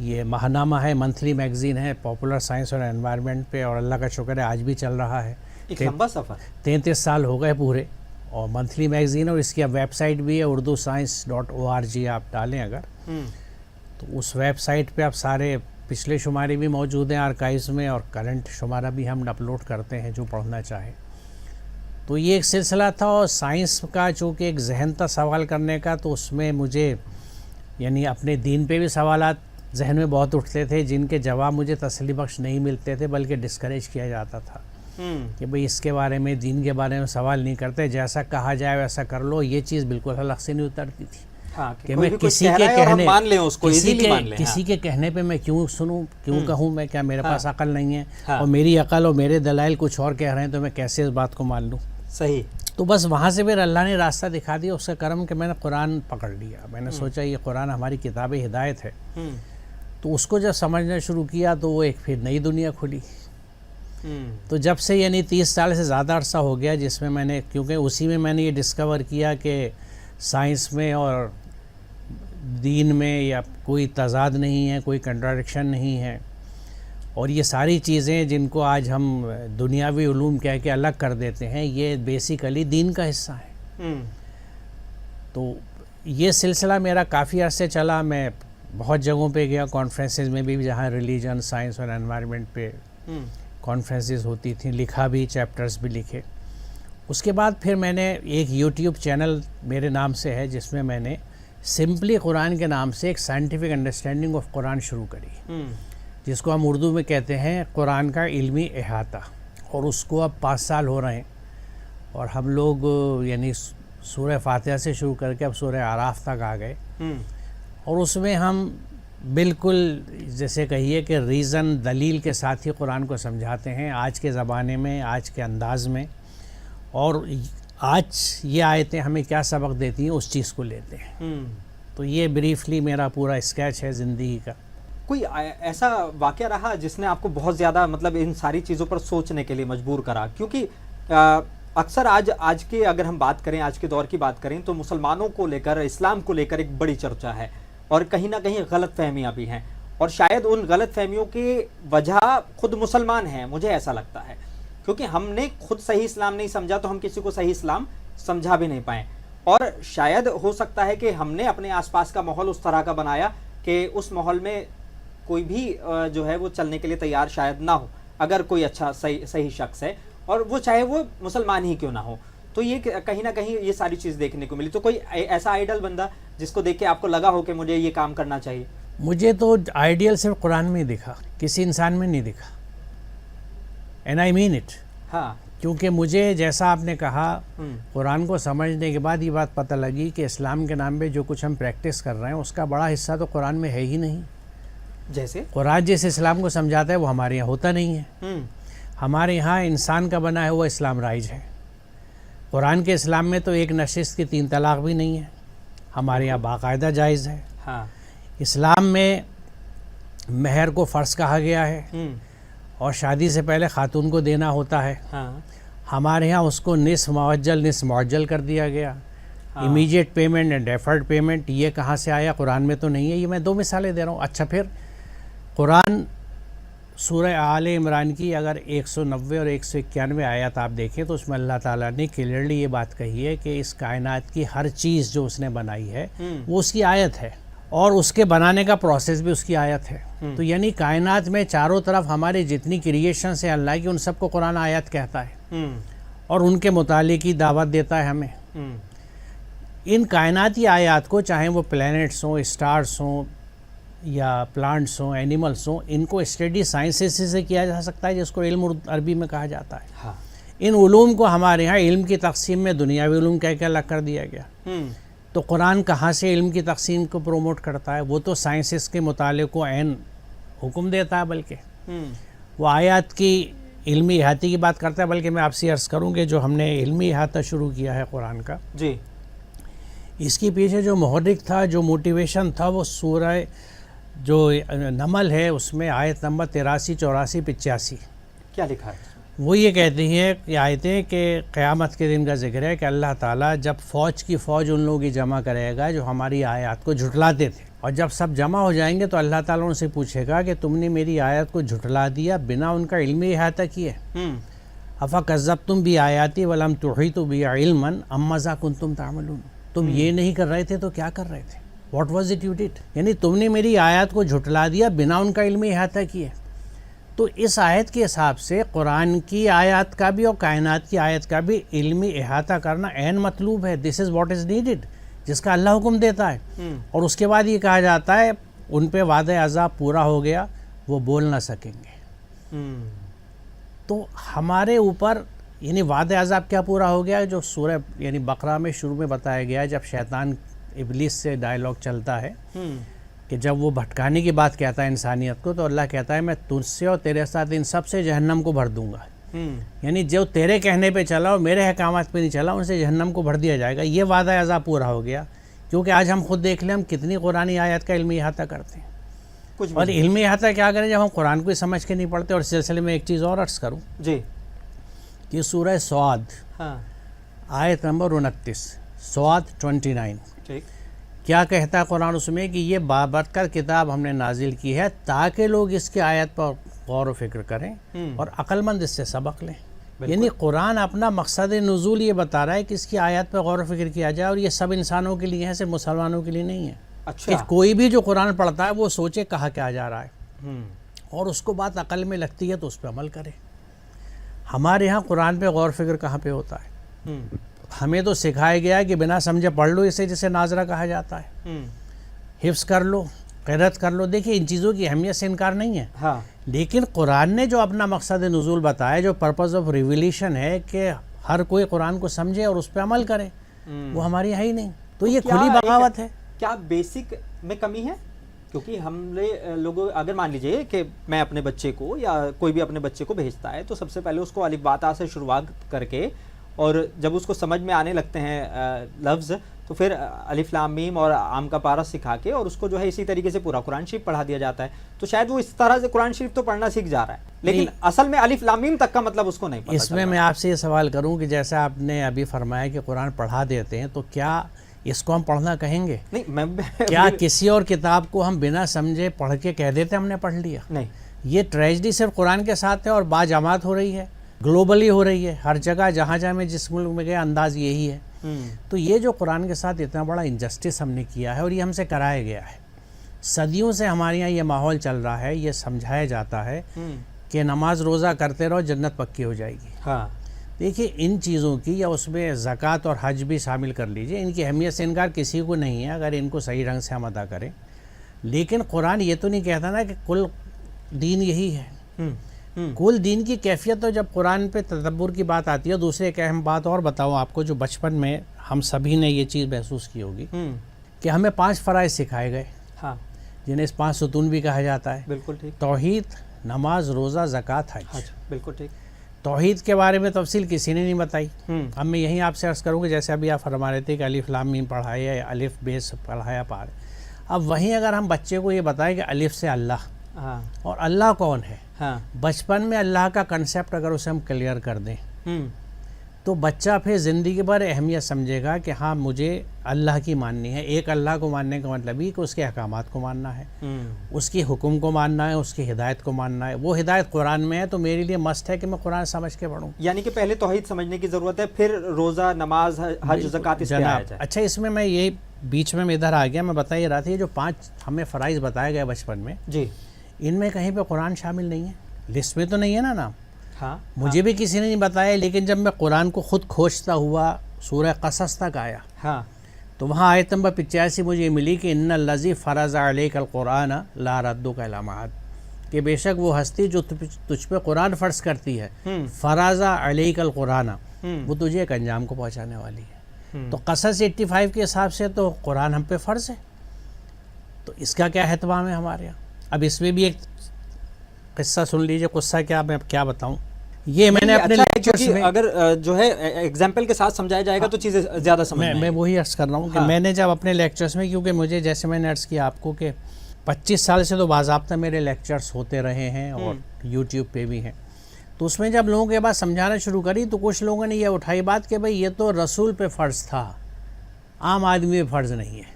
یہ ماہنامہ ہے، monthly magazine ہے پاپولر سائنس اور انوائرمنٹ پہ، اور اللہ کا شکر ہے آج بھی چل رہا ہے. ایک لمبا سفر. 33 سال ہو گئے پورے، اور منتھلی میگزین، اور اس کی اب ویب سائٹ بھی ہے urduscience.org. آپ ڈالیں اگر تو اس ویب سائٹ پہ اب سارے پچھلے شمارے بھی موجود ہیں آرکائیوز میں، اور کرنٹ شمارہ بھی ہم اپلوڈ کرتے ہیں جو پڑھنا چاہے. تو یہ ایک سلسلہ تھا، اور سائنس کا چونکہ ایک ذہن تھا سوال کرنے کا، تو اس میں مجھے یعنی اپنے دین پہ بھی سوالات ذہن میں بہت اٹھتے تھے جن کے جواب مجھے تسلی بخش نہیں ملتے تھے، بلکہ ڈسکریج کیا جاتا تھا کہ بھئی اس کے بارے میں، دین کے بارے میں سوال نہیں کرتے، جیسا کہا جائے ویسا کر لو. یہ چیز بالکل حلق سے نہیں اترتی تھی کہ میں کسی کے کہنے، کسی کے کہنے پہ میں کیوں سنوں، کیوں کہوں میں، کیا میرے پاس عقل نہیں ہے، اور میری عقل اور میرے دلائل کچھ اور کہہ رہے ہیں تو میں کیسے اس بات کو مان لوں. صحیح. تو بس وہاں سے پھر اللہ نے راستہ دکھا دیا، اس کا کرم کہ میں نے قرآن پکڑ لیا. میں نے سوچا یہ قرآن ہماری کتاب ہدایت ہے، تو اس کو جب سمجھنا شروع کیا تو وہ ایک پھر نئی دنیا کھلی. تو جب سے یعنی 30 سال سے زیادہ عرصہ ہو گیا جس میں نے، کیونکہ اسی میں میں نے یہ ڈسکور کیا کہ سائنس میں اور دین میں یا کوئی تضاد نہیں ہے، کوئی کنٹراڈکشن نہیں ہے، اور یہ ساری چیزیں جن کو آج ہم دنیاوی علوم کہہ کے الگ کر دیتے ہیں، یہ بیسیکلی دین کا حصہ ہے. تو یہ سلسلہ میرا کافی عرصے چلا. میں بہت جگہوں پہ گیا، کانفرنسز میں بھی جہاں ریلیجن، سائنس اور انوائرمنٹ پہ کانفرنسز ہوتی تھیں، لکھا بھی، چیپٹرز بھی لکھے. اس کے بعد پھر میں نے ایک یوٹیوب چینل میرے نام سے ہے جس میں میں نے سمپلی قرآن کے نام سے ایک سائنٹیفک انڈرسٹینڈنگ آف قرآن شروع کری، جس کو ہم اردو میں کہتے ہیں قرآن کا علمی احاطہ. اور اس کو اب 5 سال ہو رہے ہیں، اور ہم لوگ یعنی سورہ فاتحہ سے شروع کر کے اب سورہ اعراف تک آ گئے. اور اس میں ہم بالکل جیسے کہیے کہ ریزن، دلیل کے ساتھ ہی قرآن کو سمجھاتے ہیں، آج کے زمانے میں، آج کے انداز میں، اور آج یہ آیتیں ہمیں کیا سبق دیتی ہیں اس چیز کو لیتے ہیں. تو یہ بریفلی میرا پورا اسکیچ ہے زندگی کا. کوئی ایسا واقعہ رہا جس نے آپ کو بہت زیادہ مطلب ان ساری چیزوں پر سوچنے کے لیے مجبور کرا؟ کیونکہ اکثر آج کے اگر ہم بات کریں، آج کے دور کی بات کریں تو مسلمانوں کو لے کر، اسلام کو لے کر ایک بڑی چرچا ہے، اور کہیں نہ کہیں غلط فہمیاں بھی ہیں، اور شاید ان غلط فہمیوں کی وجہ خود مسلمان ہیں، مجھے ایسا لگتا ہے، کیونکہ ہم نے خود صحیح اسلام نہیں سمجھا تو ہم کسی کو صحیح اسلام سمجھا بھی نہیں پائیں. اور شاید ہو سکتا ہے کہ ہم نے اپنے آس پاس کا ماحول اس طرح کا بنایا کہ اس ماحول میں کوئی بھی جو ہے وہ چلنے کے لیے تیار شاید نہ ہو، اگر کوئی اچھا صحیح شخص ہے، اور وہ چاہے وہ مسلمان ہی کیوں نہ ہو. تو یہ کہیں نہ کہیں یہ ساری چیز دیکھنے کو ملی. تو کوئی ایسا آئیڈل بندہ جس کو دیکھ کے آپ کو لگا ہو کہ مجھے یہ کام کرنا چاہیے؟ مجھے تو آئیڈیل صرف قرآن میں ہی دکھا، کسی انسان میں نہیں دکھا. And I mean it. ہاں، کیونکہ مجھے جیسا آپ نے کہا، قرآن کو سمجھنے کے بعد یہ بات پتہ لگی کہ اسلام کے نام پہ جو کچھ ہم پریکٹس کر رہے ہیں اس کا بڑا حصہ تو قرآن میں ہے ہی نہیں. جیسے قرآن جیسے اسلام کو سمجھاتا ہے وہ ہمارے یہاں ہوتا نہیں ہے. ہمارے یہاں انسان کا بنا ہے وہ اسلام رائج ہے. قرآن کے اسلام میں تو ایک نشست کی 3 طلاق بھی نہیں ہے، ہمارے یہاں باقاعدہ جائز ہے. اسلام میں مہر کو فرض کہا گیا ہے، اور شادی سے پہلے خاتون کو دینا ہوتا ہے. ہمارے ہاں اس کو نصف معجل نصف معجل کر دیا گیا. Immediate payment and deferred payment, یہ کہاں سے آیا؟ قرآن میں تو نہیں ہے. یہ میں 2 مثالیں دے رہا ہوں. اچھا، پھر قرآن سورہ آل عمران کی اگر 190 اور 191 آیات آپ دیکھیں تو اس میں اللہ تعالیٰ نے کلیئرلی یہ بات کہی ہے کہ اس کائنات کی ہر چیز جو اس نے بنائی ہے وہ اس کی آیت ہے، اور اس کے بنانے کا پروسیس بھی اس کی آیت ہے. تو یعنی کائنات میں چاروں طرف ہمارے جتنی کریشنز ہیں اللہ کی، ان سب کو قرآن آیت کہتا ہے، اور ان کے متعلق ہی دعوت دیتا ہے ہمیں. ان کائناتی آیات کو، چاہے وہ پلینٹس ہوں، اسٹارس ہوں، یا پلانٹس ہوں، اینیملس ہوں، ان کو اسٹڈی سائنسز سے کیا جا سکتا ہے، جس کو علم عربی میں کہا جاتا ہے. ان علوم کو ہمارے ہاں علم کی تقسیم میں دنیاوی علوم کہہ کے الگ کر دیا گیا. تو قرآن کہاں سے علم کی تقسیم کو پروموٹ کرتا ہے؟ وہ تو سائنسز کے مطالعے کو عین حکم دیتا ہے، بلکہ وہ آیات کی علمی احاطے کی بات کرتا ہے. بلکہ میں آپ سے عرض کروں کہ جو ہم نے علمی احاطہ شروع کیا ہے قرآن کا، جی، اس کے پیچھے جو محرک تھا، جو موٹیویشن تھا، وہ سورہ جو نمل ہے اس میں آیت نمبر 83، 84، 85 کیا لکھا ہے؟ وہ یہ کہتی ہیں یہ آیتیں کہ قیامت کے دن کا ذکر ہے کہ اللہ تعالیٰ جب فوج کی فوج ان لوگوں کی جمع کرے گا جو ہماری آیات کو جھٹلاتے تھے، اور جب سب جمع ہو جائیں گے تو اللہ تعالیٰ ان سے پوچھے گا کہ تم نے میری آیت کو جھٹلا دیا بنا ان کا علمی احاطہ کیے. افکذبتم بآیاتی ولم تحیطوا بہی علما ام ماذا کنتم تعملون. تم یہ نہیں کر رہے تھے تو کیا کر رہے تھے؟ What was it you did. یعنی تم نے میری آیات کو جھٹلا دیا بنا ان کا علمی احاطہ کیے. تو اس آیت کے حساب سے قرآن کی آیات کا بھی اور کائنات کی آیت کا بھی علمی احاطہ کرنا عین مطلوب ہے. دس از واٹ از نیڈڈ، جس کا اللہ حکم دیتا ہے. اور اس کے بعد یہ کہا جاتا ہے ان پہ وعدہ عذاب پورا ہو گیا، وہ بول نہ سکیں گے. تو ہمارے اوپر یعنی وعدہ عذاب کیا پورا ہو گیا؟ جو سورہ یعنی بقرہ میں شروع میں بتایا گیا، جب شیطان ابلیس سے ڈائلاگ چلتا ہے کہ جب وہ بھٹکانے کی بات کہتا ہے انسانیت کو، تو اللہ کہتا ہے میں تجھ سے اور تیرے ساتھ ان سب سے جہنم کو بھر دوں گا. یعنی جو تیرے کہنے پہ چلا اور میرے احکامات پہ نہیں چلا، ان سے جہنم کو بھر دیا جائے گا. یہ وعدہ عذاب پورا ہو گیا. کیونکہ آج ہم خود دیکھ لیں ہم کتنی قرآنی آیات کا علمی احاطہ کرتے ہیں. اور علمی احاطہ کیا کریں جب ہم قرآن کو سمجھ کے نہیں پڑھتے. اور اس سلسلے میں ایک چیز اور عرض کروں جی کہ سورہ سعد آیت نمبر 29 سعد 29 کیا کہتا ہے قرآن اس میں کہ یہ بابرکت کتاب ہم نے نازل کی ہے تاکہ لوگ اس کی آیت پر غور و فکر کریں اور عقل مند اس سے سبق لیں. یعنی قرآن اپنا مقصد نزول یہ بتا رہا ہے کہ اس کی آیات پر غور و فکر کیا جائے. اور یہ سب انسانوں کے لیے ہے، صرف مسلمانوں کے لیے نہیں ہے. کہ کوئی بھی جو قرآن پڑھتا ہے وہ سوچے کہا کیا جا رہا ہے اور اس کو بات عقل میں لگتی ہے تو اس پہ عمل کرے. ہمارے ہاں قرآن پہ غور و فکر کہاں پہ ہوتا ہے؟ ہمیں تو سکھایا گیا ہے کہ بنا سمجھے پڑھ لو اسے، جسے ناظرہ کہا جاتا ہے. حفظ کر لو، قرأت کر لو. دیکھیے ان چیزوں کی اہمیت سے انکار نہیں ہے، لیکن قرآن نے جو اپنا مقصد نزول بتایا، جو پرپز آف ریویلیشن ہے کہ ہر کوئی قرآن کو سمجھے اور اس پہ عمل کرے، وہ ہماری ہے ہی نہیں. تو یہ کھلی بغاوت ہے. کیا بیسک میں کمی ہے؟ کیونکہ ہم لوگ اگر مان لیجئے کہ میں اپنے بچے کو یا کوئی بھی اپنے بچے کو بھیجتا ہے تو سب سے پہلے اس کو الف با تا سے شروعات کر کے، اور جب اس کو سمجھ میں آنے لگتے ہیں لفظ تو پھر الف لام میم اور عام کا پارا سکھا کے اور اس کو جو ہے اسی طریقے سے پورا قرآن شریف پڑھا دیا جاتا ہے. تو شاید وہ اس طرح سے قرآن شریف تو پڑھنا سیکھ جا رہا ہے، لیکن اصل میں الف لام میم تک کا مطلب اس کو نہیں پتہ. اس میں آپ سے یہ سوال کروں کہ جیسے آپ نے ابھی فرمایا کہ قرآن پڑھا دیتے ہیں، تو کیا اس کو ہم پڑھنا کہیں گے؟ نہیں، کیا کسی اور کتاب کو ہم بنا سمجھے پڑھ کے کہہ دیتے ہم نے پڑھ لیا؟ نہیں. یہ ٹریجڈی صرف قرآن کے ساتھ ہے اور باجماعت ہو رہی ہے، گلوبلی ہو رہی ہے. ہر جگہ جہاں جہاں میں جس ملک میں گیا انداز یہی ہے. تو یہ جو قرآن کے ساتھ اتنا بڑا انجسٹس ہم نے کیا ہے اور یہ ہم سے کرایا گیا ہے. صدیوں سے ہمارے یہاں یہ ماحول چل رہا ہے، یہ سمجھایا جاتا ہے کہ نماز روزہ کرتے رہو جنت پکی ہو جائے گی. دیکھیے ان چیزوں کی، یا اس میں زکوٰۃ اور حج بھی شامل کر لیجئے، ان کی اہمیت سے انکار کسی کو نہیں ہے اگر ان کو صحیح رنگ سے ہم ادا کریں. لیکن قرآن یہ تو نہیں کہتا نا کہ کل دین یہی ہے. کل دین کی کیفیت تو جب قرآن پہ تدبر کی بات آتی ہے. دوسرے ایک اہم بات اور بتاؤں آپ کو، جو بچپن میں ہم سبھی نے یہ چیز محسوس کی ہوگی کہ ہمیں 5 فرائض سکھائے گئے جنہیں 5 ستون بھی کہا جاتا ہے. بالکل ٹھیک. توحید، نماز، روزہ، زکوٰۃ، حج. بالکل ٹھیک. توحید کے بارے میں تفصیل کسی نے نہیں بتائی. اب میں یہیں آپ سے عرض کروں کہ جیسے ابھی آپ فرما رہے تھے کہ الف لام میم پڑھایا یا الف بیس پڑھایا پار. اب وہیں اگر ہم بچے کو یہ بتائیں کہ الف سے اللہ اور اللہ کون ہے، بچپن میں اللہ کا کنسیپٹ اگر اسے ہم کلیئر کر دیں تو بچہ پھر زندگی بھر اہمیت سمجھے گا کہ ہاں مجھے اللہ کی ماننی ہے. ایک اللہ کو ماننے کا مطلب ہی کہ اس کے احکامات کو ماننا ہے، اس کی حکم کو ماننا ہے، اس کی ہدایت کو ماننا ہے. وہ ہدایت قرآن میں ہے تو میرے لیے مست ہے کہ میں قرآن سمجھ کے پڑھوں. یعنی کہ پہلے توحید سمجھنے کی ضرورت ہے، پھر روزہ، نماز، حج، زکوٰۃ اس پہ آیا جائے. اچھا اس میں یہ بیچ میں ادھر آ گیا، میں بتا یہ رہا تھا یہ جو 5 ہمیں فرائض بتائے گئے بچپن میں، جی ان میں کہیں پہ قرآن شامل نہیں ہے. لسٹ میں تو نہیں ہے نا نام. مجھے بھی کسی نے نہیں بتایا، لیکن جب میں قرآن کو خود کھوجتا ہوا سورہ قصص تک آیا تو وہاں آیت نمبر 85 مجھے ملی کہ ان الذی فرض علیک القرآن لا ردک الی معاد، کہ بے شک وہ ہستی جو تجھ پہ قرآن فرض کرتی ہے، فرض علیک القرآن، وہ تجھے ایک انجام کو پہنچانے والی ہے. تو قصص 85 کے حساب سے تو قرآن ہم پہ فرض ہے. تو اس کا کیا اہتمام ہے ہمارے یہاں؟ اب اس میں بھی ایک قصہ سن لیجئے. قصہ کیا میں کیا بتاؤں، یہ میں نے اپنے لیکچرز میں اگر جو ہے ایگزامپل کے ساتھ سمجھایا جائے گا تو چیزیں زیادہ سمجھ میں میں وہی عرض کر رہا ہوں کہ میں نے جب اپنے لیکچرز میں، کیونکہ مجھے جیسے میں نے عرض کیا آپ کو کہ 25 سال سے تو باضابطہ میرے لیکچرز ہوتے رہے ہیں اور یوٹیوب پہ بھی ہیں. تو اس میں جب لوگوں کے بعد سمجھانا شروع کری تو کچھ لوگوں نے یہ اٹھائی بات کہ بھئی یہ تو رسول پہ فرض تھا، عام آدمی پہ فرض نہیں ہے.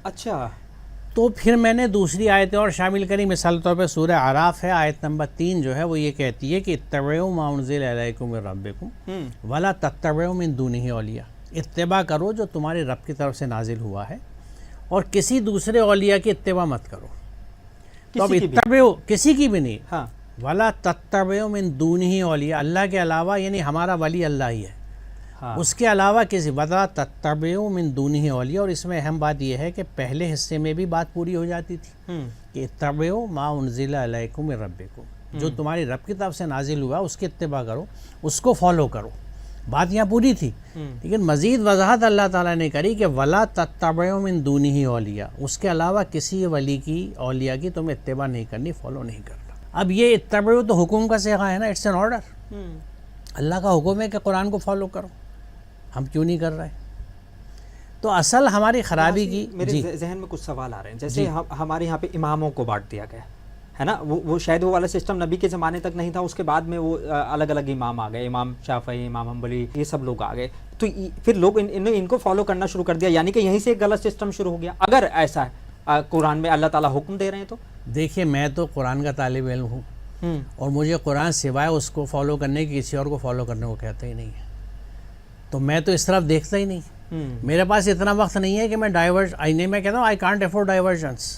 اچھا، تو پھر میں نے دوسری آیتیں اور شامل کری. مثال طور پہ سورہ اعراف ہے، آیت نمبر 3 جو ہے وہ یہ کہتی ہے کہ اتبعوا ما انزل الیکم من ربکم ولا تتبعوا من دونہ اولیاء. اتباع کرو جو تمہارے رب کی طرف سے نازل ہوا ہے اور کسی دوسرے اولیاء کی اتباع مت کرو. تو اب اتبعوا کسی کی بھی نہیں. ہاں ولا تتبعوا من دونہ اولیاء، اللہ کے علاوہ، یعنی ہمارا ولی اللہ ہی ہے، اس کے علاوہ کسی ولا تتبعوا من دونہ اولیاء. اور اس میں اہم بات یہ ہے کہ پہلے حصے میں بھی بات پوری ہو جاتی تھی کہ اتبعوا ما انزل الیکم من ربکم، جو تمہاری رب کی طرف سے نازل ہوا اس کی اتباع کرو، اس کو فالو کرو. بات یہاں پوری تھی. لیکن مزید وضاحت اللہ تعالیٰ نے کری کہ ولا تتبعوا من دونہ اولیاء، اس کے علاوہ کسی ولی کی، اولیاء کی تمہیں اتباع نہیں کرنی، فالو نہیں کرنا. اب یہ اتبعوا تو حکم کا صیغہ ہے نا، اٹس این آرڈر. اللہ کا حکم ہے کہ قرآن کو فالو کرو، ہم کیوں نہیں کر رہے؟ تو اصل ہماری خرابی کی میرے ذہن میں کچھ سوال آ رہے ہیں. جیسے ہمارے یہاں پہ اماموں کو بانٹ دیا گیا ہے نا، وہ شاید وہ والا سسٹم نبی کے زمانے تک نہیں تھا، اس کے بعد میں وہ الگ الگ امام آ گئے، امام شافعی، امام حنبلی، یہ سب لوگ آ گئے. تو پھر لوگ ان کو فالو کرنا شروع کر دیا، یعنی کہ یہیں سے ایک غلط سسٹم شروع ہو گیا. اگر ایسا ہے قرآن میں اللہ تعالیٰ حکم دے رہے ہیں تو دیکھیے، میں تو قرآن کا طالب علم ہوں اور مجھے قرآن سوائے اس کو فالو کرنے کی کسی اور کو فالو کرنے کو کہتا ہی نہیں ہے. تو میں تو اس طرف دیکھتا ہی نہیں. میرے پاس اتنا وقت نہیں ہے کہ میں میں کہتا ہوں آئی کانٹ افورڈ ڈائیورژنس.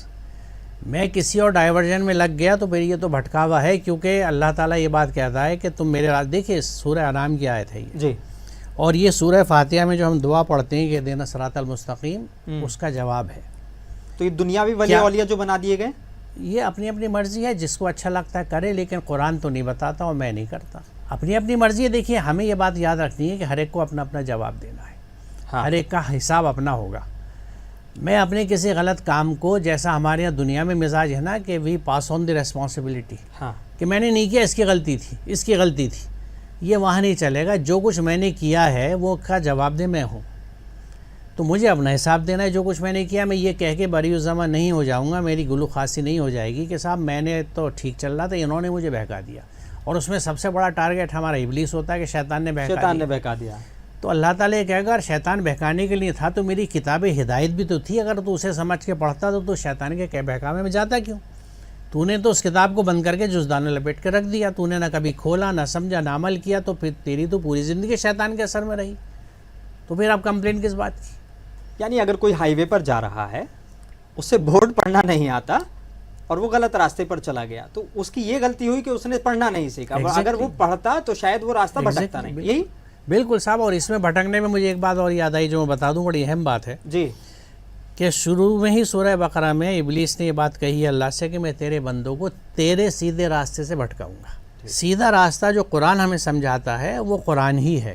میں کسی اور ڈائیورژن میں لگ گیا تو پھر یہ تو بھٹکاوا ہے، کیونکہ اللہ تعالیٰ یہ بات کہتا ہے کہ تم میرے راز. دیکھیے سورہ انعام کی آیت ہے یہ جی، اور یہ سورہ فاتحہ میں جو ہم دعا پڑھتے ہیں کہ اہدنا الصراط المستقیم، اس کا جواب ہے. تو یہ دنیاوی ولی اولیاء جو بنا دیے گئے، یہ اپنی اپنی مرضی ہے، جس کو اچھا لگتا ہے کرے، لیکن قرآن تو نہیں بتاتا اور میں نہیں کرتا. اپنی اپنی مرضی ہے. دیکھیے ہمیں یہ بات یاد رکھنی ہے کہ ہر ایک کو اپنا اپنا جواب دینا ہے، ہر ایک کا حساب اپنا ہوگا. میں اپنے کسی غلط کام کو، جیسا ہمارے یہاں دنیا میں مزاج ہے نا کہ وی پاس آن دی ریسپانسبلٹی، کہ میں نے نہیں کیا، اس کی غلطی تھی، اس کی غلطی تھی، یہ وہاں نہیں چلے گا. جو کچھ میں نے کیا ہے وہ کا جواب دہ میں ہوں، تو مجھے اپنا حساب دینا ہے. جو کچھ میں نے کیا، میں یہ کہہ کے بری الزمہ نہیں ہو جاؤں گا، میری گلو خاصی نہیں ہو جائے گی کہ صاحب میں نے تو ٹھیک چل رہا تھا، انہوں نے مجھے بہکا دیا. اور اس میں سب سے بڑا ٹارگیٹ ہمارا ابلیس ہوتا ہے کہ شیطان نے بہکا دیا. تو اللہ تعالیٰ یہ کہے گا اگر شیطان بہکانے کے لیے تھا تو میری کتاب ہدایت بھی تو تھی، اگر تو اسے سمجھ کے پڑھتا تو شیطان کے بہکاوے میں جاتا کیوں؟ تو نے تو اس کتاب کو بند کر کے جزدان میں لپیٹ کے رکھ دیا. تو نے نہ کبھی کھولا، نہ سمجھا، نہ عمل کیا، تو پھر تیری تو پوری زندگی شیطان کے اثر میں رہی. تو پھر آپ کمپلین کس بات کی؟ یعنی اگر کوئی ہائی وے پر جا رہا ہے، اسے بورڈ پڑھنا نہیں آتا اور وہ غلط راستے پر چلا گیا، تو اس کی یہ غلطی ہوئی کہ اس نے پڑھنا نہیں سیکھا. اگر وہ پڑھتا تو شاید وہ راستہ بھٹکتا نہیں. یہی بالکل صاحب. اور اس میں بھٹکنے میں مجھے ایک بات اور یاد آئی جو میں بتا دوں، بڑی اہم بات ہے جی، کہ شروع میں ہی سورہ بقرہ میں ابلیس نے یہ بات کہی ہے اللہ سے کہ میں تیرے بندوں کو تیرے سیدھے راستے سے بھٹکاؤں گا. سیدھا راستہ جو قرآن ہمیں سمجھاتا ہے وہ قرآن ہی ہے.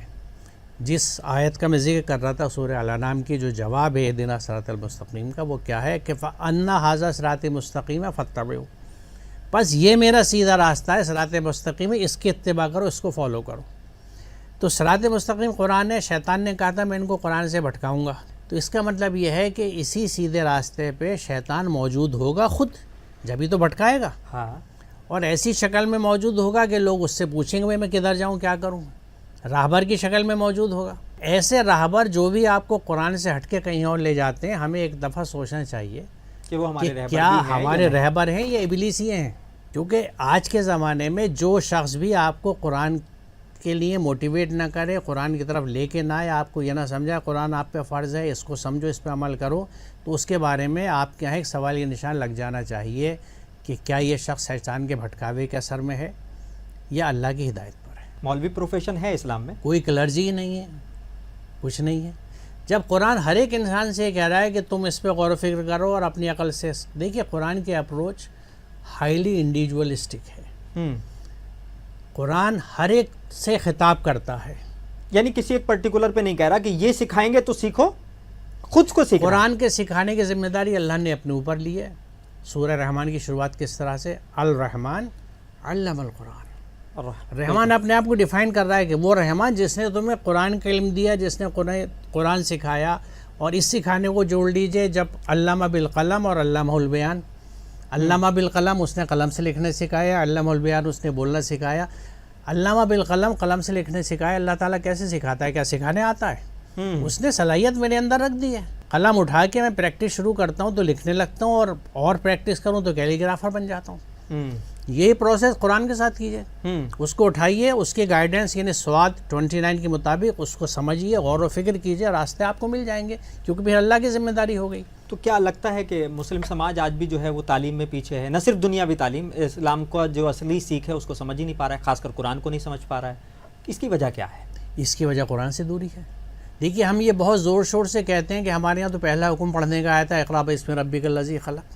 جس آیت کا میں ذکر کر رہا تھا سورہ الانعام کی، جو جواب ہے اہدنا الصراط المستقیم کا، وہ کیا ہے کہ فَأَنَّ هَذَا صِرَاطِ مُسْتَقِيمًا فَاتَّبِعُوهُ. بس یہ میرا سیدھا راستہ ہے، صراط مستقیم ہے، اس کی اتباع کرو، اس کو فالو کرو. تو صراط مستقیم قرآن ہے. شیطان نے کہا تھا میں ان کو قرآن سے بھٹکاؤں گا، تو اس کا مطلب یہ ہے کہ اسی سیدھے راستے پہ شیطان موجود ہوگا خود، جبھی تو بھٹکائے گا. اور ایسی شکل میں موجود ہوگا کہ لوگ اس سے پوچھیں گے میں کدھر جاؤں، کیا کروں. راہبر کی شکل میں موجود ہوگا. ایسے راہبر جو بھی آپ کو قرآن سے ہٹ کے کہیں اور لے جاتے ہیں، ہمیں ایک دفعہ سوچنا چاہیے کہ وہ کیا ہمارے رہبر ہیں یا ابلیسی ہیں. کیونکہ آج کے زمانے میں جو شخص بھی آپ کو قرآن کے لیے موٹیویٹ نہ کرے، قرآن کی طرف لے کے نہ آئے، آپ کو یہ نہ سمجھا قرآن آپ پہ فرض ہے، اس کو سمجھو، اس پہ عمل کرو، تو اس کے بارے میں آپ کے یہاں ایک سوال یہ نشان لگ جانا چاہیے کہ کیا یہ شخص شیطان کے بھٹکاوے کے اثر میں ہے یا اللہ کی ہدایت پر ہے. مولوی پروفیشن ہے اسلام میں؟ کوئی کلرجی نہیں ہے، کچھ نہیں ہے. جب قرآن ہر ایک انسان سے کہہ رہا ہے کہ تم اس پہ غور و فکر کرو اور اپنی عقل سے دیکھیے، قرآن کی اپروچ ہائیلی انڈیویجولسٹک ہے. قرآن ہر ایک سے خطاب کرتا ہے، یعنی کسی ایک پرٹیکولر پہ نہیں کہہ رہا کہ یہ سکھائیں گے تو سیکھو، خود کو سیکھو. قرآن کے سکھانے کی ذمہ داری اللہ نے اپنے اوپر لی ہے. سورہ رحمان کی شروعات کس طرح سے؟ الرحمن علم القرآن. رحمان اپنے آپ کو ڈیفائن کر رہا ہے کہ وہ رحمان جس نے تمہیں قرآن کا علم دیا، جس نے قرآن سکھایا. اور اس سکھانے کو جوڑ لیجئے جب علامہ بالقلم اور علامہ البیان. علامہ بالقلم اس نے قلم سے لکھنے سکھایا، علامہ البیان اس نے بولنا سکھایا. علامہ بالقلم قلم سے لکھنے سکھایا. اللہ تعالیٰ کیسے سکھاتا ہے؟ کیا سکھانے آتا ہے؟ اس نے صلاحیت میرے اندر رکھ دی ہے. قلم اٹھا کے میں پریکٹس شروع کرتا ہوں تو لکھنے لگتا ہوں، اور پریکٹس کروں تو کیلیگرافر بن جاتا ہوں۔ یہی پروسیس قرآن کے ساتھ کیجیے، اس کو اٹھائیے، اس کی گائیڈنس یعنی سواد 29 کے مطابق اس کو سمجھیے، غور و فکر کیجیے، راستے آپ کو مل جائیں گے، کیونکہ پھر اللہ کی ذمہ داری ہو گئی۔ تو کیا لگتا ہے کہ مسلم سماج آج بھی جو ہے وہ تعلیم میں پیچھے ہے؟ نہ صرف دنیاوی تعلیم، اسلام کا جو اصلی سیکھ ہے اس کو سمجھ ہی نہیں پا رہا ہے، خاص کر قرآن کو نہیں سمجھ پا رہا ہے، اس کی وجہ کیا ہے؟ اس کی وجہ قرآن سے دوری ہے۔ دیکھیے ہم یہ بہت زور شور سے کہتے ہیں کہ ہمارے یہاں تو پہلا حکم پڑھنے کا آیا تھا، اقرأ باسم ربک الذی خلق،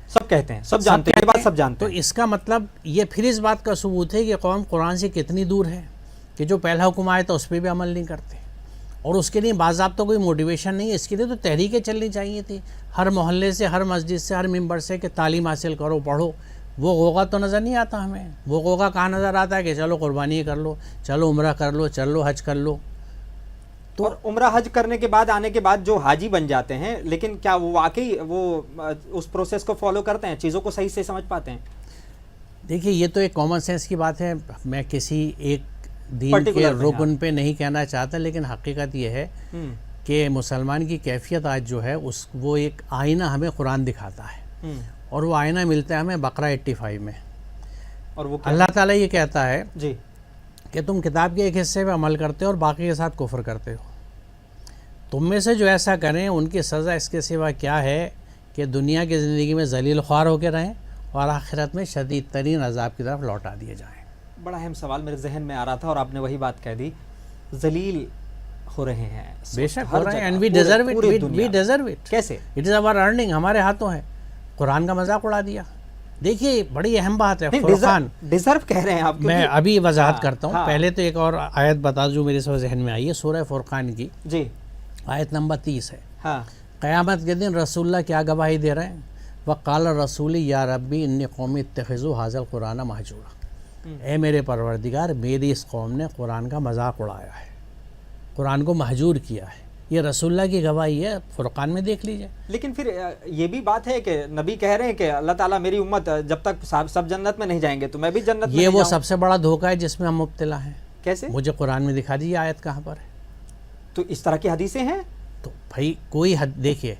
سب کہتے ہیں، سب جانتے ہیں، یہ بات سب جانتے تو ہیں۔ اس کا مطلب یہ پھر اس بات کا ثبوت ہے کہ قوم قرآن سے کتنی دور ہے کہ جو پہلا حکم آیا تھا اس پہ بھی عمل نہیں کرتے، اور اس کے لیے باضابطہ کوئی موٹیویشن نہیں ہے۔ اس کے لیے تو تحریکیں چلنی چاہیے تھی، ہر محلے سے، ہر مسجد سے، ہر ممبر سے، کہ تعلیم حاصل کرو، پڑھو۔ وہ غوغا تو نظر نہیں آتا ہمیں، وہ غوغا کہاں نظر آتا ہے کہ چلو قربانی کر لو، چلو عمرہ کر لو، چلو حج کر لو۔ اور عمرہ حج کرنے کے بعد آنے کے بعد جو حاجی بن جاتے ہیں، لیکن کیا وہ واقعی وہ اس پروسیس کو فالو کرتے ہیں، چیزوں کو صحیح سے سمجھ پاتے ہیں؟ دیکھیے یہ تو ایک کامن سینس کی بات ہے، میں کسی ایک دین کے رکن پہ نہیں کہنا چاہتا، لیکن حقیقت یہ ہے کہ مسلمان کی کیفیت آج جو ہے وہ ایک آئینہ ہمیں قرآن دکھاتا ہے، اور وہ آئینہ ملتا ہے ہمیں بقرہ 85 میں، اور وہ اللہ تعالیٰ یہ کہتا ہے جی کہ تم کتاب کے ایک حصے پہ عمل کرتے ہو اور باقی کے ساتھ کفر کرتے ہو، تم میں سے جو ایسا کریں ان کی سزا اس کے سوا کیا ہے کہ دنیا کی زندگی میں ذلیل خوار ہو کے رہیں اور آخرت میں شدید ترین عذاب کی طرف لوٹا دیے جائیں۔ بڑا اہم سوال میرے ذہن میں آ رہا تھا اور آپ نے وہی بات کہہ دی، ذلیل ہو رہے ہیں، بے شک ہو رہے ہیں، and we deserve it, we deserve it. کیسے؟ It is our earning، ہمارے ہاتھوں ہے۔ قرآن کا مذاق اڑا دیا۔ دیکھیے بڑی اہم بات ہے، فرقان ڈیزرو کہہ رہے ہیں آپ، میں ابھی وضاحت کرتا ہوں، پہلے تو ایک اور آیت بتا جو میرے سو ذہن میں آئی ہے، سورہ فرقان کی جی آیت نمبر 30 ہے۔ ہاں، قیامت کے دن رسول اللہ کیا گواہی دے رہے ہیں؟ وقال الرسول یا ربی انی قومی اتخذوا ھذا القرآن مہجورا، اے میرے پروردگار میری اس قوم نے قرآن کا مذاق اڑایا ہے، قرآن کو مہجور کیا ہے۔ یہ رسول اللہ کی گواہی ہے، فرقان میں دیکھ لیجئے۔ لیکن پھر یہ بھی بات ہے کہ نبی کہہ رہے ہیں کہ اللہ تعالیٰ میری امت جب تک سب جنت میں نہیں جائیں گے تو میں بھی جنت میں یہ نہیں وہ جاؤں۔ سب سے بڑا دھوکہ ہے جس میں ہم مبتلا ہیں۔ کیسے؟ مجھے قرآن میں دکھا دیجیے آیت کہاں پر ہے۔ تو اس طرح کی حدیثیں ہیں؟ تو بھائی کوئی دیکھیے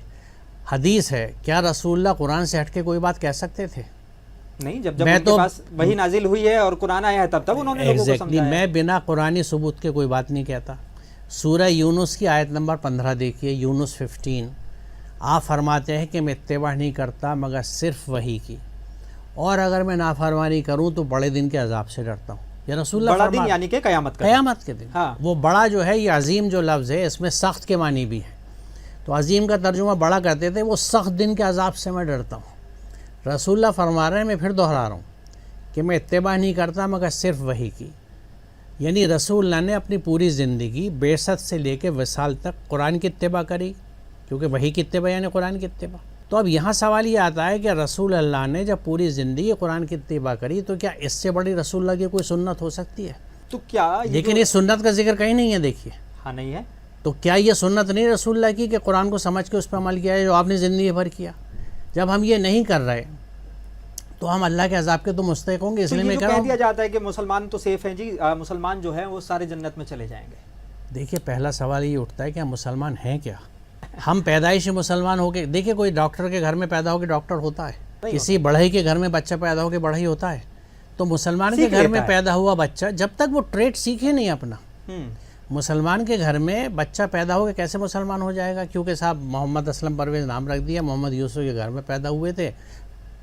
حدیث ہے، کیا رسول اللہ قرآن سے ہٹ کے کوئی بات کہہ سکتے تھے؟ نہیں، جب ان کے پاس وہی نازل ہوئی ہے اور قرآن آیا ہے تب انہوں نے لوگوں کو سمجھایا۔ میں بنا قرآنی ثبوت کے کوئی بات نہیں کہتا۔ سورہ یونس کی آیت نمبر 15 دیکھیے، یونس 15، آپ فرماتے ہیں کہ میں اتباع نہیں کرتا مگر صرف وحی کی، اور اگر میں نافرمانی کروں تو بڑے دن کے عذاب سے ڈرتا ہوں۔ یہ رسول اللہ بڑا دن یعنی کہ قیامت کا قیامت کے دن۔ ہاں، وہ بڑا جو ہے یہ عظیم جو لفظ ہے اس میں سخت کے معنی بھی ہے، تو عظیم کا ترجمہ بڑا کرتے تھے، وہ سخت دن کے عذاب سے میں ڈرتا ہوں۔ رسول اللہ فرما رہے ہیں، میں پھر دہرا رہا ہوں کہ میں اتباع نہیں کرتا مگر صرف وحی کی، یعنی رسول اللہ نے اپنی پوری زندگی بعثت سے لے کے وصال تک قرآن کی اتباع کری، کیونکہ وحی کی اتباع یعنی قرآن کی اتباع۔ تو اب یہاں سوال یہ آتا ہے کہ رسول اللہ نے جب پوری زندگی قرآن کی اتباع کری تو کیا اس سے بڑی رسول اللہ کی کوئی سنت ہو سکتی ہے؟ تو کیا لیکن یہ سنت کا ذکر کہیں نہیں ہے، دیکھیے۔ ہاں، نہیں ہے تو کیا یہ سنت نہیں رسول اللہ کی کہ قرآن کو سمجھ کے اس پہ عمل کیا ہے جو آپ نے زندگی بھر کیا؟ جب ہم یہ نہیں کر رہے تو ہم اللہ کے عذاب کے تو مستحق ہوں گے، اس لیے میں کہہ رہا کہہ ہوں۔ دیا جاتا ہے کہ مسلمان تو سیف ہیں جی، مسلمان جو ہیں وہ سارے جنت میں چلے جائیں گے۔ دیکھیے پہلا سوال یہ اٹھتا ہے کہ ہم مسلمان ہیں کیا؟ ہم پیدائشی مسلمان ہو کے، دیکھیے کوئی ڈاکٹر کے گھر میں پیدا ہو کے ڈاکٹر ہوتا ہے، کسی بڑھئی کے گھر میں بچہ پیدا ہو کے بڑھئی ہوتا ہے، تو مسلمان کے گھر میں پیدا ہوا بچہ جب تک وہ ٹریٹ سیکھے نہیں اپنا، مسلمان کے گھر میں بچہ پیدا ہو کے کیسے مسلمان ہو جائے گا؟ کیونکہ صاحب محمد اسلم پرویز نام رکھ دیا، محمد یوسف کے گھر میں پیدا ہوئے تھے،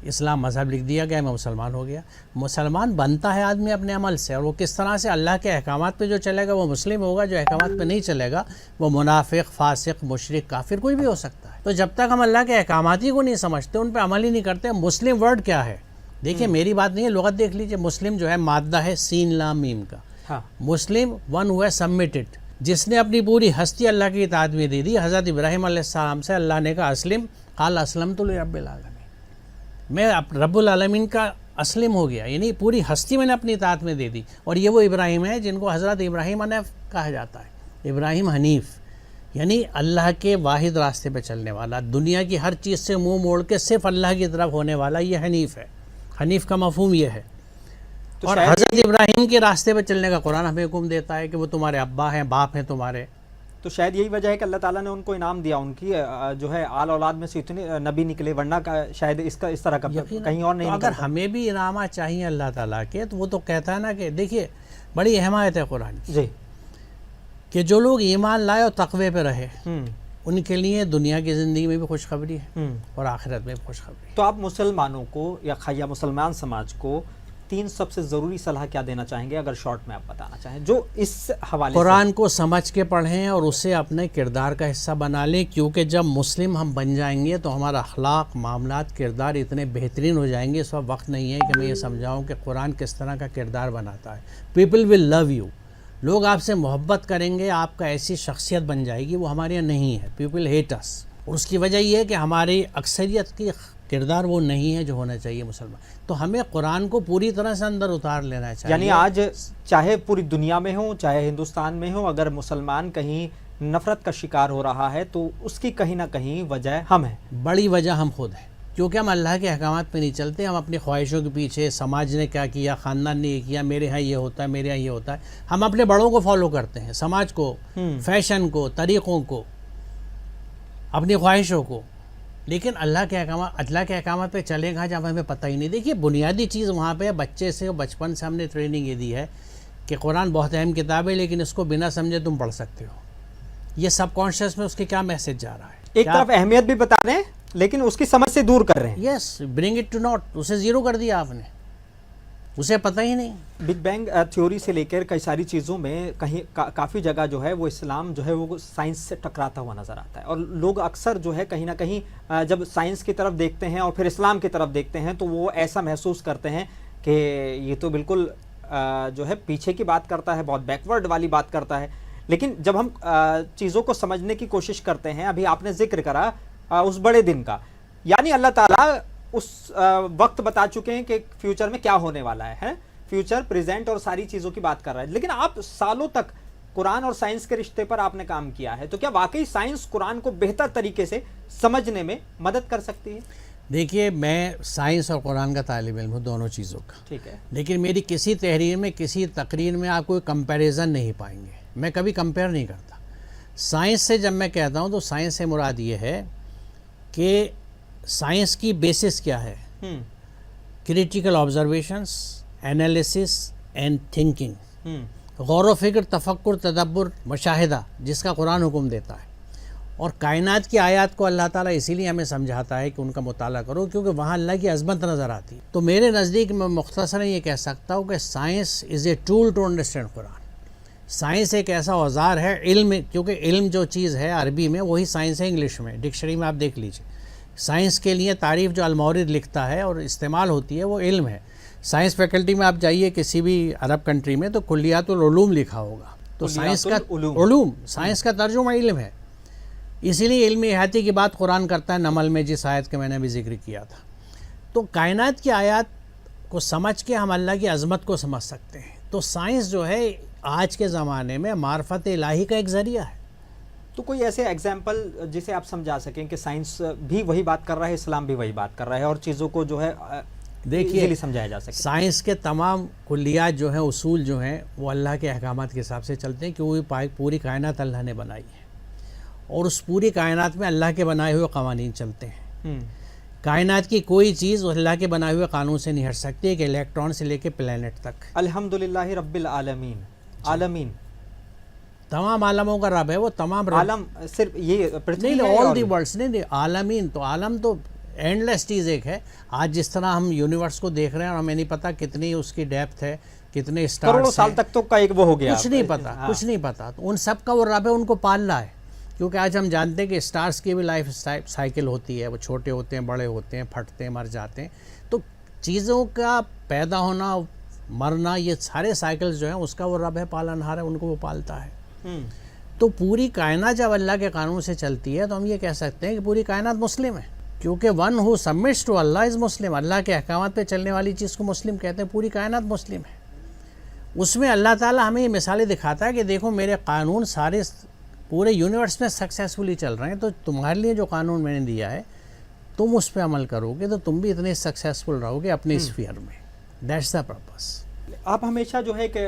اسلام مذہب لکھ دیا گیا، میں مسلمان ہو گیا۔ مسلمان بنتا ہے آدمی اپنے عمل سے، اور وہ کس طرح سے اللہ کے احکامات پہ جو چلے گا وہ مسلم ہوگا، جو احکامات پہ نہیں چلے گا وہ منافق، فاسق، مشرک، کافر کوئی بھی ہو سکتا ہے۔ تو جب تک ہم اللہ کے احکامات ہی کو نہیں سمجھتے، ان پہ عمل ہی نہیں کرتے۔ مسلم ورڈ کیا ہے؟ دیکھیے میری بات نہیں ہے، لغت دیکھ لیجئے۔ مسلم جو ہے مادہ ہے سین لام میم کا، مسلم ون ہو ہے سبمٹڈ، جس نے اپنی پوری ہستی اللہ کی اطاعت میں دے دی۔ حضرت ابراہیم علیہ السلام سے اللہ نے کہا اسلم، قال اسلمت لرب العالمین، میں رب العالمین کا اسلم ہو گیا، یعنی پوری ہستی میں نے اپنی اطاعت میں دے دی۔ اور یہ وہ ابراہیم ہے جن کو حضرت ابراہیم حنیف کہا جاتا ہے، ابراہیم حنیف یعنی اللہ کے واحد راستے پہ چلنے والا، دنیا کی ہر چیز سے منہ موڑ کے صرف اللہ کی طرف ہونے والا، یہ حنیف ہے۔ حنیف کا مفہوم یہ ہے۔ اور حضرت ابراہیم کے راستے پہ چلنے کا قرآن ہمیں حکم دیتا ہے کہ وہ تمہارے ابا ہیں، باپ ہیں تمہارے، تو شاید یہی وجہ ہے کہ اللہ تعالیٰ نے ان کو انعام دیا، ان کی جو ہے آل اولاد میں سے اتنے نبی نکلے، ورنہ شاید اس طرح کا کہیں اور نہیں اگر نکلتا۔ ہمیں بھی انعامات چاہیے اللہ تعالیٰ کے، تو وہ تو کہتا ہے نا کہ دیکھیے بڑی حمایت ہے قرآن کی، جی، کہ جو لوگ ایمان لائے اور تقوی پہ رہے ان کے لیے دنیا کی زندگی میں بھی خوشخبری ہے اور آخرت میں بھی خوشخبری ہے۔ تو آپ مسلمانوں کو یا مسلمان سماج کو 3 سب سے ضروری صلاح کیا دینا چاہیں گے، اگر شارٹ میں آپ بتانا چاہیں، جو اس حوالے سے؟ قرآن کو سمجھ کے پڑھیں اور اسے اپنے کردار کا حصہ بنا لیں، کیونکہ جب مسلم ہم بن جائیں گے تو ہمارا اخلاق، معاملات، کردار اتنے بہترین ہو جائیں گے۔ اس وقت نہیں ہے کہ میں یہ سمجھاؤں کہ قرآن کس طرح کا کردار بناتا ہے۔ پیپل ول لو یو، لوگ آپ سے محبت کریں گے، آپ کا ایسی شخصیت بن جائے گی، وہ ہمارے یہاں نہیں ہے۔ پیپل ہیٹ اس، اور اس کی وجہ یہ ہے کہ ہماری اکثریت کی کردار وہ نہیں ہے جو ہونا چاہیے مسلمان۔ تو ہمیں قرآن کو پوری طرح سے اندر اتار لینا چاہیے۔ یعنی آج چاہے پوری دنیا میں ہو، چاہے ہندوستان میں ہو، اگر مسلمان کہیں نفرت کا شکار ہو رہا ہے تو اس کی کہیں نہ کہیں وجہ ہم ہیں۔ بڑی وجہ ہم خود ہیں، کیونکہ ہم اللہ کے احکامات پہ نہیں چلتے، ہم اپنی خواہشوں کے پیچھے، سماج نے کیا کیا، خاندان نے یہ کیا، میرے ہاں یہ ہوتا ہے، میرے ہاں یہ ہوتا ہے، ہم اپنے بڑوں کو فالو کرتے ہیں، سماج کو، فیشن کو، طریقوں کو، اپنی خواہشوں کو۔ لیکن اللہ کے احکامات پہ چلے گا جب ہمیں پتہ ہی نہیں۔ دیکھیے بنیادی چیز وہاں پہ بچے سے، بچپن سے ہم نے ٹریننگ یہ دی ہے کہ قرآن بہت اہم کتاب ہے، لیکن اس کو بنا سمجھے تم پڑھ سکتے ہو۔ یہ سب کانشیس میں اس کے کیا میسج جا رہا ہے؟ ایک طرف اہمیت بھی بتا رہے ہیں لیکن اس کی سمجھ سے دور کر رہے ہیں۔ یس، برنگ اٹ ٹو ناٹ، اسے زیرو کر دیا آپ نے، اسے پتہ ہی نہیں۔ بگ بینگ تھیوری سے لے کر کئی ساری چیزوں میں کہیں کافی جگہ جو ہے وہ اسلام جو ہے وہ سائنس سے ٹکراتا ہوا نظر آتا ہے، اور لوگ اکثر جو ہے کہیں نہ کہیں جب سائنس کی طرف دیکھتے ہیں اور پھر اسلام کی طرف دیکھتے ہیں تو وہ ایسا محسوس کرتے ہیں کہ یہ تو بالکل جو ہے پیچھے کی بات کرتا ہے، بہت بیکورڈ والی بات کرتا ہے۔ لیکن جب ہم چیزوں کو سمجھنے کی کوشش کرتے ہیں، ابھی آپ نے ذکر کرا اس بڑے دن کا، یعنی اللہ تعالیٰ اس وقت بتا چکے ہیں کہ فیوچر میں کیا ہونے والا ہے، فیوچر، پریزنٹ اور ساری چیزوں کی بات کر رہا ہے۔ لیکن آپ سالوں تک قرآن اور سائنس کے رشتے پر آپ نے کام کیا ہے، تو کیا واقعی سائنس قرآن کو بہتر طریقے سے سمجھنے میں مدد کر سکتی ہے؟ دیکھیے میں سائنس اور قرآن کا طالب علم ہوں، دونوں چیزوں کا، ٹھیک ہے، لیکن میری کسی تحریر میں، کسی تقریر میں آپ کوئی کمپیریزن نہیں پائیں گے، میں کبھی کمپیئر نہیں کرتا۔ سائنس سے جب میں کہتا ہوں تو سائنس سے مراد یہ ہے کہ سائنس کی بیسس کیا ہے؟ Critical observations, analysis and thinking, غور و فکر، تفکر، تدبر، مشاہدہ، جس کا قرآن حکم دیتا ہے۔ اور کائنات کی آیات کو اللہ تعالیٰ اسی لیے ہمیں سمجھاتا ہے کہ ان کا مطالعہ کرو، کیونکہ وہاں اللہ کی عظمت نظر آتی ہے۔ تو میرے نزدیک میں مختصراً یہ کہہ سکتا ہوں کہ science is a tool to understand قرآن۔ سائنس ایک ایسا اوزار ہے، علم، کیونکہ علم جو چیز ہے عربی میں وہی سائنس ہے انگلش میں، ڈکشنری میں آپ دیکھ لیجئے۔ سائنس کے لیے تعریف جو المورد لکھتا ہے اور استعمال ہوتی ہے وہ علم ہے۔ سائنس فیکلٹی میں آپ جائیے کسی بھی عرب کنٹری میں تو کلیات العلوم لکھا ہوگا، تو سائنس کا علوم، سائنس کا ترجمہ علم ہے۔ اسی لیے علمی احاطے کی بات قرآن کرتا ہے نمل میں، جس آیت کا میں نے بھی ذکر کیا تھا۔ تو کائنات کی آیات کو سمجھ کے ہم اللہ کی عظمت کو سمجھ سکتے ہیں۔ تو سائنس جو ہے آج کے زمانے میں معرفت الہی کا ایک ذریعہ ہے۔ تو کوئی ایسے ایگزامپل جسے آپ سمجھا سکیں کہ سائنس بھی وہی بات کر رہا ہے، اسلام بھی وہی بات کر رہا ہے، اور چیزوں کو جو ہے دیکھیے سمجھایا جا سکے؟ سائنس کے تمام کلیات جو ہیں، اصول جو ہیں، وہ اللہ کے احکامات کے حساب سے چلتے ہیں، کیونکہ پوری کائنات اللہ نے بنائی ہے، اور اس پوری کائنات میں اللہ کے بنائے ہوئے قوانین چلتے ہیں۔ کائنات کی کوئی چیز اللہ کے بنائے ہوئے قانون سے نہیں ہٹ سکتی، کہ الیکٹران سے لے کے پلینٹ تک۔ الحمدللہ رب العالمین، عالمین، تمام عالموں کا رب ہے وہ، تمام عالم صرف یہ پرتھوی نہیں، ہے، آل دی ورلڈس، نہیں، عالمین، تو عالم تو اینڈ لیس چیز ایک ہے۔ آج جس طرح ہم یونیورس کو دیکھ رہے ہیں اور ہمیں نہیں پتا کتنی اس کی ڈیپتھ ہے، کتنے اسٹارز کروڑوں سال تک تو کا ایک وہ ہو گیا، کچھ نہیں پتا، کچھ نہیں پتا۔ تو ان سب کا وہ رب ہے، ان کو پال رہا ہے، کیونکہ آج ہم جانتے ہیں کہ اسٹارز کی بھی لائف سائیکل ہوتی ہے، وہ چھوٹے ہوتے ہیں، بڑے ہوتے ہیں، پھٹتے ہیں، مر جاتے ہیں۔ تو چیزوں کا پیدا ہونا، مرنا، یہ سارے سائیکلز جو ہیں اس کا وہ رب ہے، پالنہار ہے، ان کو وہ پالتا ہے۔ تو پوری کائنات جب اللہ کے قانون سے چلتی ہے تو ہم یہ کہہ سکتے ہیں کہ پوری کائنات مسلم ہے، کیونکہ ون ہو سبمٹس ٹو اللہ از مسلم۔ اللہ کے احکامات پہ چلنے والی چیز کو مسلم کہتے ہیں، پوری کائنات مسلم ہے۔ اس میں اللہ تعالیٰ ہمیں یہ مثالیں دکھاتا ہے کہ دیکھو میرے قانون سارے پورے یونیورس میں سکسیسفلی چل رہے ہیں، تو تمہارے لیے جو قانون میں نے دیا ہے تم اس پہ عمل کرو گے تو تم بھی اتنے سکسیسفل رہو گے اپنے اسفیئر میں۔ That's the purpose. آپ ہمیشہ جو ہے کہ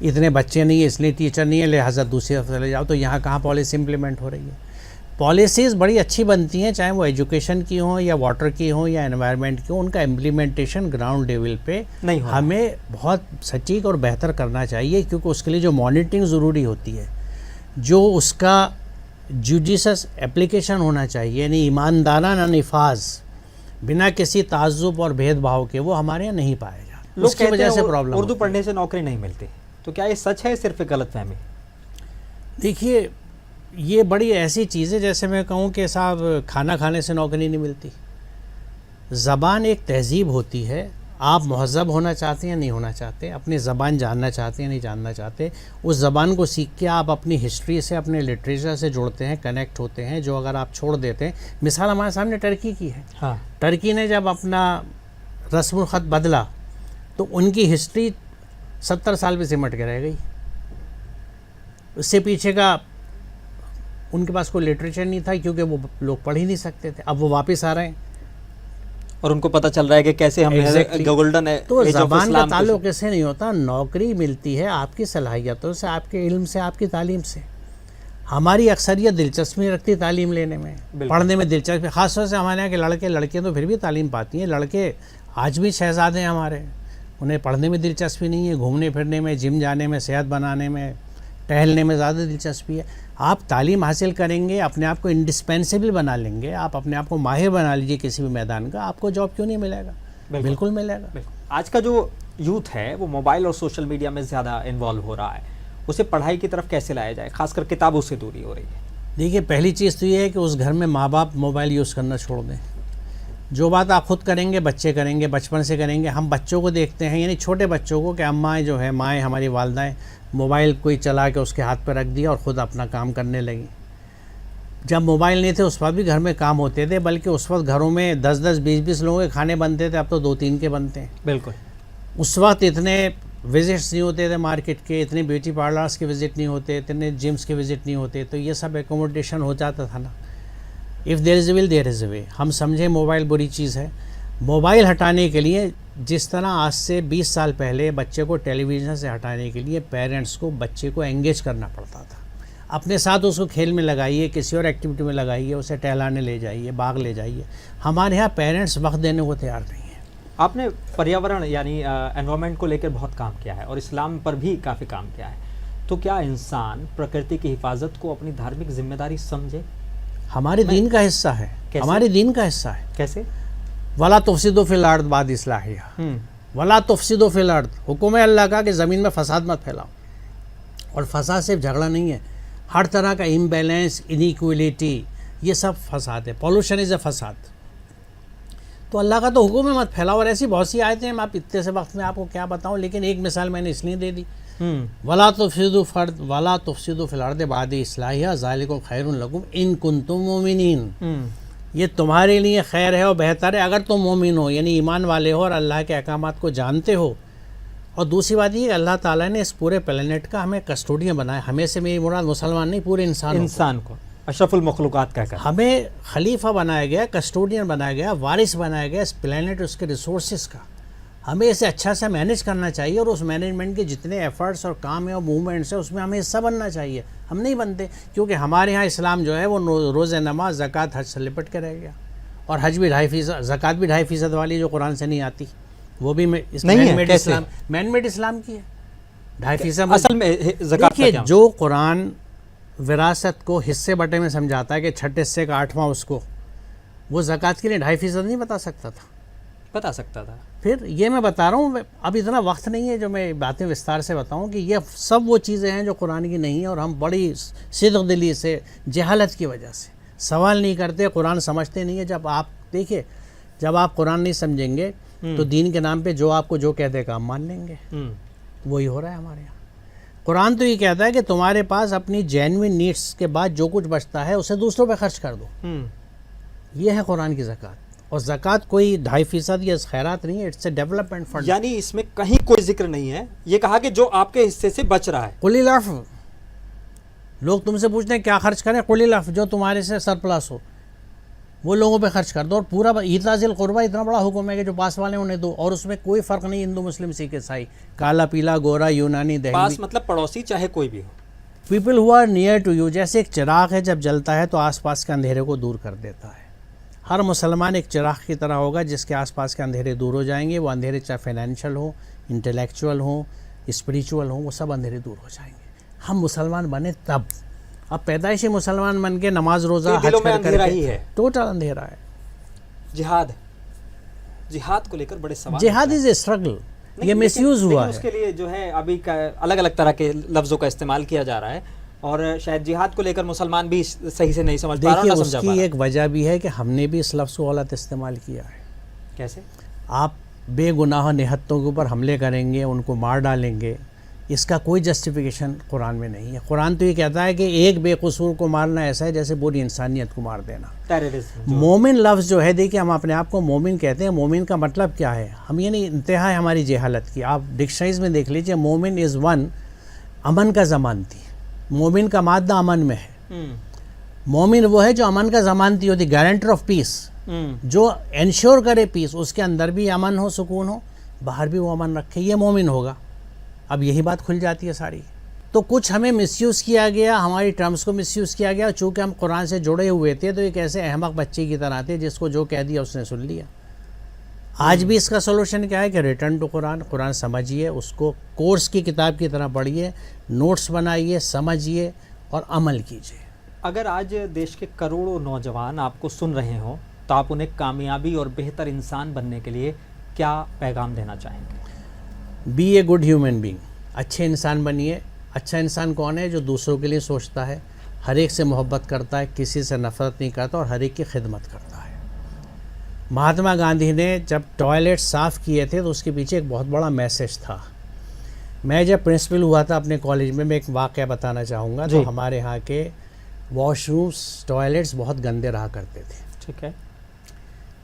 اتنے بچے نہیں ہیں اس لیے ٹیچر نہیں ہے لہٰذا دوسری طرف چلے جاؤ. تو یہاں کہاں پالیسی امپلیمنٹ ہو رہی ہے؟ پالیسیز بڑی اچھی بنتی ہیں چاہے وہ ایجوکیشن کی ہوں یا واٹر کی ہوں یا انوائرمنٹ کی ہوں, ان کا امپلیمنٹیشن گراؤنڈ لیول پہ نہیں ہو رہا. ہمیں بہت سٹیک اور بہتر کرنا چاہیے, کیونکہ اس کے لیے جو مانیٹرنگ ضروری ہوتی ہے, جو اس کا جوڈیشس اپلیکیشن ہونا چاہیے, یعنی ایماندارانہ نفاذ بنا کسی تعصب اور بھید بھاؤ کے, وہ ہمارے یہاں نہیں پایا جاتا. لوگ اس کی وجہ سے پرابلم اردو پڑھنے سے نوکری نہیں ملتی, تو کیا یہ سچ ہے صرف غلط فہمی؟ دیکھیے یہ بڑی ایسی چیز ہے جیسے میں کہوں کہ صاحب کھانا کھانے سے نوکری نہیں ملتی. زبان ایک تہذیب ہوتی ہے, آپ مہذب ہونا چاہتے ہیں یا نہیں ہونا چاہتے, اپنی زبان جاننا چاہتے ہیں نہیں جاننا چاہتے, اس زبان کو سیکھ کے آپ اپنی ہسٹری سے اپنے لٹریچر سے جڑتے ہیں, کنیکٹ ہوتے ہیں. جو اگر آپ چھوڑ دیتے ہیں, مثال ہمارے سامنے ٹرکی کی ہے. ہاں, ٹرکی نے جب اپنا رسم الخط بدلا تو ان کی ہسٹری 70 سال پہ سمٹ کے رہ گئی. اس سے پیچھے کا ان کے پاس کوئی لٹریچر نہیں تھا کیونکہ وہ لوگ پڑھ ہی نہیں سکتے تھے. اب وہ واپس آ رہے ہیں اور ان کو پتہ چل رہا ہے کہ کیسے ہم گولڈن ہے. تو زبان کا تعلق ایسے نہیں ہوتا. نوکری ملتی ہے آپ کی صلاحیتوں سے, آپ کے علم سے, آپ کی تعلیم سے. ہماری اکثریت دلچسپی رکھتی تعلیم لینے میں, پڑھنے میں دلچسپی, خاص طور سے ہمارے یہاں کے لڑکے, لڑکیاں تو پھر بھی تعلیم پاتی ہیں. لڑکے آج بھی شہزادے ہیں ہمارے, انہیں پڑھنے میں دلچسپی نہیں ہے, گھومنے پھرنے میں, جم جانے میں, صحت بنانے میں, ٹہلنے میں زیادہ دلچسپی ہے. آپ تعلیم حاصل کریں گے, اپنے آپ کو انڈسپینسیبل بنا لیں گے, آپ اپنے آپ کو ماہر بنا لیجیے کسی بھی میدان کا, آپ کو جاب کیوں نہیں ملے گا؟ بالکل ملے گا. آج کا جو یوتھ ہے وہ موبائل اور سوشل میڈیا میں زیادہ انوالو ہو رہا ہے, اسے پڑھائی کی طرف کیسے لایا جائے؟ خاص کر کتابوں سے دوری ہو رہی ہے. دیکھیے پہلی چیز تو یہ ہے کہ اس گھر میں ماں باپ موبائل یوز کرنا چھوڑ دیں. جو بات آپ خود کریں گے بچے کریں گے, بچپن سے کریں گے. ہم بچوں کو دیکھتے ہیں, یعنی چھوٹے بچوں کو, کہ اماں جو ہے, مائیں ہماری والدائیں, موبائل کوئی چلا کے اس کے ہاتھ پہ رکھ دیا اور خود اپنا کام کرنے لگیں. جب موبائل نہیں تھے اس وقت بھی گھر میں کام ہوتے تھے, بلکہ اس وقت گھروں میں 10-10 20-20 لوگوں کے کھانے بنتے تھے, اب تو 2-3 کے بنتے ہیں. بالکل. اس وقت اتنے وزٹس نہیں ہوتے تھے مارکیٹ کے, اتنے بیوٹی پارلرس کے وزٹ نہیں ہوتے, اتنے جمس کے وزٹ نہیں ہوتے, تو یہ سب ایکوموڈیشن ہو جاتا تھا نا. اف دیر از اے ول دیر از اے وے. ہم سمجھیں موبائل بری چیز ہے. موبائل ہٹانے کے لیے جس طرح آج سے 20 سال پہلے بچے کو ٹیلی ویژن سے ہٹانے کے لیے پیرنٹس کو بچے کو انگیج کرنا پڑتا تھا, اپنے ساتھ اس کو کھیل میں لگائیے, کسی اور ایکٹیویٹی میں لگائیے, اسے ٹہلانے لے جائیے, باغ لے جائیے. ہمارے یہاں پیرنٹس وقت دینے کو تیار نہیں ہیں. آپ نے پریاورن یعنی انوائرمنٹ کو لے کر بہت کام کیا ہے اور اسلام پر بھی کافی کام کیا ہے, تو کیا انسان پرکرتی کی حفاظت کو اپنی دھارمک ذمہ داری سمجھے؟ ہمارے دین کا حصہ ہے. ہمارے دین کا حصہ ہے. کیسے؟ ولا تفسدوا فی الارض بعد اصلاحها, ولا تفسدوا فی الارض. حکم ہے اللہ کا کہ زمین میں فساد مت پھیلاؤ. اور فساد صرف جھگڑا نہیں ہے, ہر طرح کا امبیلنس, انیکویلٹی, یہ سب فساد ہے. پولوشن از اے فساد. تو اللہ کا تو حکم ہے مت پھیلاؤ, اور ایسی بہت سی آیتیں ہیں, میں آپ اتنے سے وقت میں آپ کو کیا بتاؤں, لیکن ایک مثال میں نے اس لیے دے دی. ولا تفسدوا فی الارض بعد اصلاحها ذالکم خیر لکم ان کنتم مؤمنین. یہ تمہارے لیے خیر ہے اور بہتر ہے اگر تم مومن ہو, یعنی ایمان والے ہو اور اللہ کے احکامات کو جانتے ہو. اور دوسری بات یہ کہ اللہ تعالیٰ نے اس پورے پلینٹ کا ہمیں کسٹوڈین بنایا. ہمیں سے میری مراد مسلمان نہیں, پورے انسان کو اشرف المخلوقات کہہ کر ہمیں خلیفہ بنایا گیا, کسٹوڈین بنایا گیا, وارث بنایا گیا اس پلینٹ, اس کے ریسورسز کا. ہمیں اسے اچھا سے مینیج کرنا چاہیے, اور اس مینجمنٹ کے جتنے ایفرٹس اور کام ہیں اور موومنٹس ہیں اس میں ہمیں حصہ بننا چاہیے. ہم نہیں بنتے کیونکہ ہمارے ہاں اسلام جو ہے وہ روزہ, نماز, زکوٰۃ, حج سے لپٹ کے رہ گیا. اور حج بھی 2.5%, زکوٰۃ بھی 2.5% والی جو قرآن سے نہیں آتی, وہ بھی مین میڈ اسلام کی ہے. 2.5% اصل میں زکوٰۃ دیکھیے, جو قرآن وراثت کو حصے بٹے میں سمجھاتا ہے کہ چھٹے حصے کا 8واں اس کو, وہ زکوٰۃ کے لیے 2.5% نہیں بتا سکتا تھا. بتا سکتا تھا. پھر یہ میں بتا رہا ہوں, اب اتنا وقت نہیں ہے جو میں باتیں وستار سے بتاؤں کہ یہ سب وہ چیزیں ہیں جو قرآن کی نہیں ہیں, اور ہم بڑی صدق دلی سے, جہالت کی وجہ سے سوال نہیں کرتے, قرآن سمجھتے نہیں ہیں. جب آپ دیکھیے, جب آپ قرآن نہیں سمجھیں گے تو دین کے نام پہ جو آپ کو جو کہتے ہیں کام مان لیں گے. وہی ہو رہا ہے ہمارے یہاں. قرآن تو یہ کہتا ہے کہ تمہارے پاس اپنی جینوئن نیڈس کے بعد جو کچھ بچتا ہے اسے دوسروں پہ خرچ کر دو. یہ ہے قرآن کی زکوٰۃ. اور زکوٰۃ کوئی 2.5% یا خیرات نہیں ہے, اٹس اے ڈیولپمنٹ فنڈ. یعنی اس میں کہیں کوئی ذکر نہیں ہے, یہ کہا کہ جو آپ کے حصے سے بچ رہا ہے. قل العفو. لوگ تم سے پوچھتے ہیں کیا خرچ کریں, قل العفو, جو تمہارے سے سرپلس ہو. وہ لوگوں پہ خرچ کر دو. اور پورا ایتاء ذی القربیٰ اتنا بڑا حکم ہے کہ جو پاس والے انہیں دو, اور اس میں کوئی فرق نہیں ہندو مسلم سکھ عیسائی, کالا پیلا گورا یونانی دہلی. پاس مطلب پڑوسی چاہے کوئی بھی ہو. People who are near to you. جیسے ایک چراغ ہے جب جلتا ہے تو آس پاس کے اندھیرے کو دور کر دیتا ہے. ہر مسلمان ایک چراغ کی طرح ہوگا جس کے آس پاس کے اندھیرے دور ہو جائیں گے. وہ اندھیرے چاہے فائنینشیل ہو, انٹلیکچوئل ہوں, اسپریچول ہوں, وہ سب اندھیرے دور ہو جائیں گے. ہم مسلمان بنے تب. اب پیدائشی مسلمان بن کے نماز روزہ حج دلوں میں کر اندھیرا کے ہی ہے. ٹوٹل اندھیرا ہے. جہاد کو لے کر بڑے سوال. جہاد از اے اسٹرگل. یہ مس یوز ہوا ہے. اس کے لیے جو ہے ابھی الگ الگ طرح کے لفظوں کا استعمال کیا جا رہا ہے, اور شاید جہاد کو لے کر مسلمان بھی صحیح سے نہیں سمجھ پا رہا. دیکھیے اس کی ایک وجہ بھی ہے کہ ہم نے بھی اس لفظ کو غلط استعمال کیا ہے. کیسے؟ آپ بے گناہ نہتوں کے اوپر حملے کریں گے, ان کو مار ڈالیں گے, اس کا کوئی جسٹیفیکیشن قرآن میں نہیں ہے. قرآن تو یہ کہتا ہے کہ ایک بے قصور کو مارنا ایسا ہے جیسے پوری انسانیت کو مار دینا. مومن لفظ جو ہے, دیکھیے ہم اپنے آپ کو مومن کہتے ہیں. مومن کا مطلب کیا ہے؟ ہم یہ نہیں, انتہا ہے ہماری جہالت کی. آپ ڈکشنریز میں دیکھ لیجئے, مومن از ون, امن کا ضمانتی. مومن کا مادہ امن میں ہے. مومن وہ ہے جو امن کا ضمانتی ہوتی, گارنٹر آف پیس, جو انشور کرے پیس. اس کے اندر بھی امن ہو, سکون ہو, باہر بھی وہ امن رکھے, یہ مومن ہوگا. اب یہی بات کھل جاتی ہے ساری. تو کچھ ہمیں مس یوز کیا گیا, ہماری ٹرمز کو مس یوز کیا گیا. چونکہ ہم قرآن سے جڑے ہوئے تھے تو ایک ایسے احمق بچے کی طرح تھے جس کو جو کہہ دیا اس نے سن لیا. آج بھی اس کا سولوشن کیا ہے کہ ریٹرن ٹو قرآن. قرآن سمجھیے, اس کو کورس کی کتاب کی طرح پڑھیے, نوٹس بنائیے, سمجھیے اور عمل کیجیے. اگر آج دیش کے کروڑوں نوجوان آپ کو سن رہے ہوں تو آپ انہیں کامیابی اور بہتر انسان بننے کے لیے کیا پیغام دینا چاہیں گے؟ Be a good human being. اچھے انسان بنیے. اچھا انسان کون ہے؟ جو دوسروں کے لیے سوچتا ہے, ہر ایک سے محبت کرتا ہے, کسی سے نفرت نہیں کرتا اور ہر ایک کی خدمت کرتا ہے. مہاتما گاندھی نے جب ٹوائلٹ صاف کیے تھے تو اس کے پیچھے ایک بہت بڑا میسج تھا. میں جب پرنسپل ہوا تھا اپنے کالج میں ایک واقعہ بتانا چاہوں گا. تو ہمارے ہاں کے واش رومس, ٹوائلٹس بہت گندے رہا کرتے تھے. ٹھیک ہے.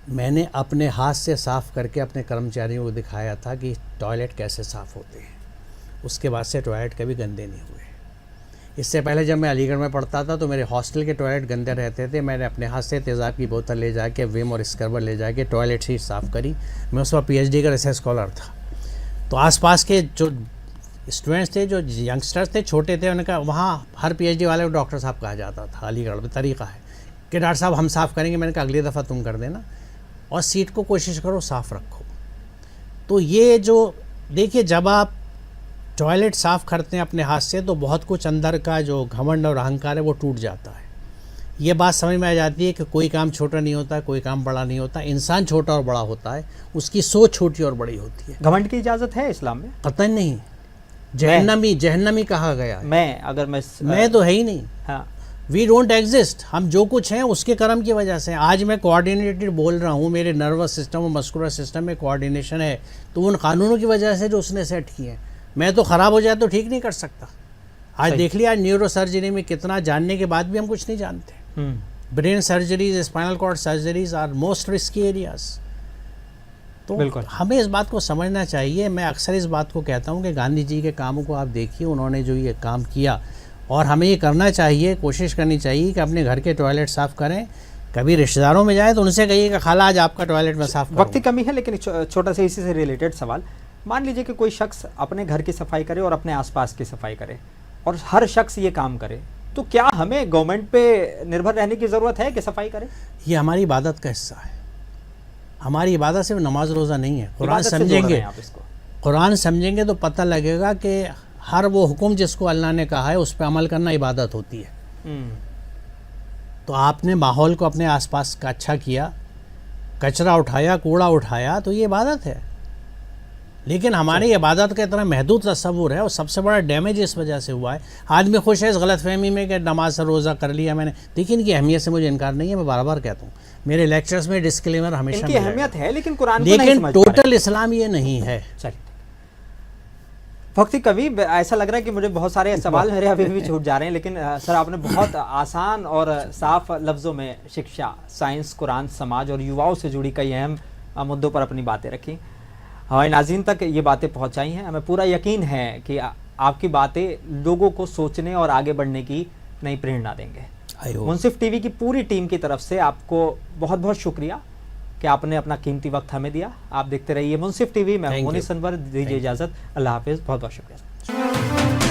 میں نے اپنے ہاتھ سے صاف کر کے اپنے کرمچاریوں کو دکھایا تھا کہ ٹوائلٹ کیسے صاف ہوتے ہیں. اس کے بعد سے ٹوائلٹ کبھی گندے نہیں ہوئے. اس سے پہلے جب میں علی گڑھ میں پڑھتا تھا تو میرے ہاسٹل کے ٹوائلٹ گندے رہتے تھے. میں نے اپنے ہاتھ سے تیزاب کی بوتل لے جا کے, ویم اور اسکربر لے جا کے ٹوائلٹ ہی صاف کری. میں اس وقت پی ایچ ڈی کا ریسرچ اسکالر تھا. تو آس پاس کے جو اسٹوڈنٹس تھے, جو ینگسٹرس تھے, چھوٹے تھے, ان کا وہاں ہر پی ایچ ڈی والے کو ڈاکٹر صاحب کہا جاتا تھا. علی گڑھ میں طریقہ ہے کہ ڈاکٹر صاحب ہم صاف کریں گے. میں نے کہا اگلی دفعہ تم کر دینا, اور سیٹ کو کوشش کرو صاف رکھو. تو یہ جو دیکھیے, جب آپ ٹوائلٹ صاف کرتے ہیں اپنے ہاتھ سے تو بہت کچھ اندر کا جو گھمنڈ اور اہنکار ہے وہ ٹوٹ جاتا ہے. یہ بات سمجھ میں آ جاتی ہے کہ کوئی کام چھوٹا نہیں ہوتا, کوئی کام بڑا نہیں ہوتا. انسان چھوٹا اور بڑا ہوتا ہے, اس کی سوچ چھوٹی اور بڑی ہوتی ہے. گھمنڈ کی اجازت ہے اسلام میں؟ قطعاً نہیں. جہنمی کہا گیا ہے. میں تو ہے ہی نہیں. ہاں, وی ڈونٹ ایگزسٹ. ہم جو کچھ ہیں اس کے کرم کی وجہ سے. آج میں کوآرڈینیٹڈ بول رہا ہوں, میرے نروس سسٹم اور مسکولر سسٹم میں کوآرڈینیشن ہے, تو ان قانونوں کی وجہ سے جو اس نے سیٹ کیے ہیں. میں تو خراب ہو جائے تو ٹھیک نہیں کر سکتا. آج دیکھ لیا, نیورو سرجری میں کتنا جاننے کے بعد بھی ہم کچھ نہیں جانتے. Brain surgeries, spinal cord surgeries are most risky areas. تو ہمیں اس بات کو سمجھنا چاہیے. میں اکثر اس بات کو کہتا ہوں کہ گاندھی جی کے کاموں کو آپ دیکھیے, انہوں نے جو یہ کام کیا, اور ہمیں یہ کرنا چاہیے, کوشش کرنی چاہیے کہ اپنے گھر کے ٹوائلٹ صاف کریں. کبھی رشتہ داروں میں جائیں تو ان سے کہیے کہ خالہ آج آپ کا ٹوائلٹ میں صاف کروں. وقت کی کمی ہے, لیکن چھوٹا سا اسی سے ریلیٹڈ سوال. مان لیجئے کہ کوئی شخص اپنے گھر کی صفائی کرے اور اپنے آس پاس کی صفائی کرے, اور ہر شخص یہ کام کرے, تو کیا ہمیں گورنمنٹ پہ نربھر رہنے کی ضرورت ہے کہ صفائی کرے؟ یہ ہماری عبادت کا حصہ ہے. ہماری عبادت صرف نماز روزہ نہیں ہے. قرآن سمجھیں گے تو پتہ لگے گا کہ ہر وہ حکم جس کو اللہ نے کہا ہے اس پہ عمل کرنا عبادت ہوتی ہے. تو آپ نے ماحول کو اپنے آس پاس کا اچھا کیا, کچرا اٹھایا, کوڑا اٹھایا, تو یہ عبادت ہے. لیکن ہماری عبادت کا اتنا محدود تصور ہے, اور سب سے بڑا ڈیمیج اس وجہ سے ہوا ہے. آدمی خوش ہے اس غلط فہمی میں کہ نماز روزہ کر لیا میں نے. لیکن ان کی اہمیت سے مجھے انکار نہیں ہے. میں بار بار کہتا ہوں, میرے لیکچرز میں ڈسکلیمر ہمیشہ ان کی اہمیت ہے, لیکن قرآن کو نہیں سمجھ پا رہے. ٹوٹل اسلام یہ نہیں ہے. چلیے, وقت کبھی ایسا لگ رہا ہے کہ مجھے بہت سارے سوال میرے ابھی بھی چھوٹ جا رہے ہیں, لیکن سر آپ نے بہت آسان اور صاف لفظوں میں شکشا, سائنس, قرآن, سماج اور یواؤں سے جڑی کئی اہم مدعوں پر اپنی باتیں رکھی. ہمارے ناظرین تک یہ باتیں پہنچائی ہیں. ہمیں پورا یقین ہے کہ آپ کی باتیں لوگوں کو سوچنے اور آگے بڑھنے کی نئی پریرنا دیں گے. I hope. Munsif T V کی پوری ٹیم کی طرف سے آپ کو بہت بہت شکریہ کہ آپ نے اپنا قیمتی وقت ہمیں دیا. آپ دیکھتے رہیے منصف ٹی وی. میں ہوں Thank you. مونس انور. دیجیے اجازت. اللہ حافظ. بہت بہت شکریہ.